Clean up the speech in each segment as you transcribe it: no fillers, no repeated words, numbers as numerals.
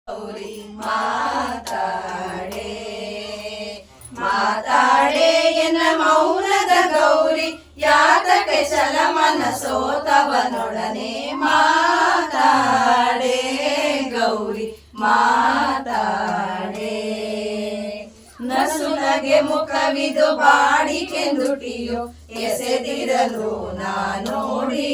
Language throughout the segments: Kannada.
ಗೌರಿ ಮಾತಾಡೆ ಮಾತಾಡೆ ಎನ್ನ ಮೌನದ ಗೌರಿ ಯಾತಕ್ಕೆ ಚಲ ಮನಸೋತವನೊಡನೆ ಮಾತಾಡೆ ಗೌರಿ ಮಾತಾಡೆ ನಸುನಗೆ ಮುಖವಿದು ಬಾಡಿಕೆಂದುಟಿಯು ಎಸೆದಿರಲು ನಾನೋಡಿ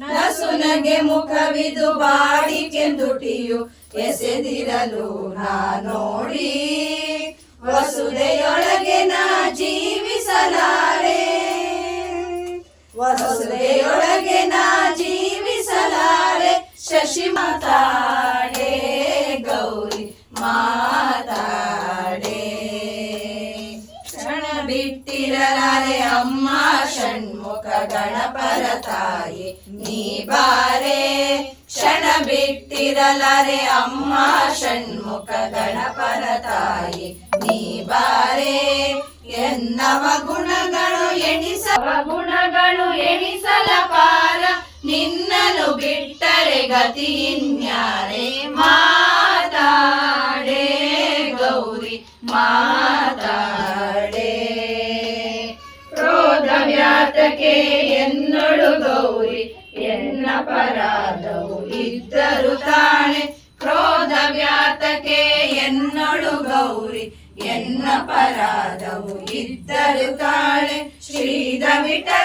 ನಸುನಗೆ ಮುಖವಿದು ಬಾಡಿಕೆಂದುಟಿಯು ಎಸೆದಿರಲು ನಾನೋಡಿ ವಸುದೆಯೊಳಗೆ ನಾ ಜೀವಿಸಲಾರೆ ವಸುದೆಯೊಳಗೆ ನಾ ಜೀವಿಸಲಾರೆ ಶಶಿ ಮಾತಾಡೆ ಗೌರಿ ಮಾತಾಡೆ ಕ್ಷಣ ಬಿಟ್ಟಿರಲಾರೆ ಅಮ್ಮ ಷಣ್ಮುಖ ಗಣಪರ ತಾಯಿ ನೀ ಬಾರೆ ಕ್ಷಣ ಬಿಟ್ಟಿರಲಾರೆ ಅಮ್ಮ ಷಣ್ಮುಖ ಗಣಪರ ತಾಯಿ ನೀ ಬಾರೆ ಎನ್ನವ ಗುಣಗಳು ಎಣಿಸಲಪಾರ ನಿನ್ನನು ಬಿಟ್ಟರೆ ಗತಿ ಇನ್ಯಾರೆ ಮಾತಾಡೆ ಗೌರಿ ಮಾತಾಡೆ ಕ್ರೋಧ ವ್ಯಾತಕ್ಕೆ ಎನ್ನೊಳು ಗೌರಿ ಎನ್ನ ಪರಾಧವು ಇದ್ದರು ತಾಳೆ ಕ್ರೋಧ ವ್ಯಾತಕ್ಕೆ ಎನ್ನೊಳು ಗೌರಿ ಎನ್ನ ಪರಾಧವು ಇದ್ದರು ತಾಳೆ ಶ್ರೀಧ ವಿಠಲ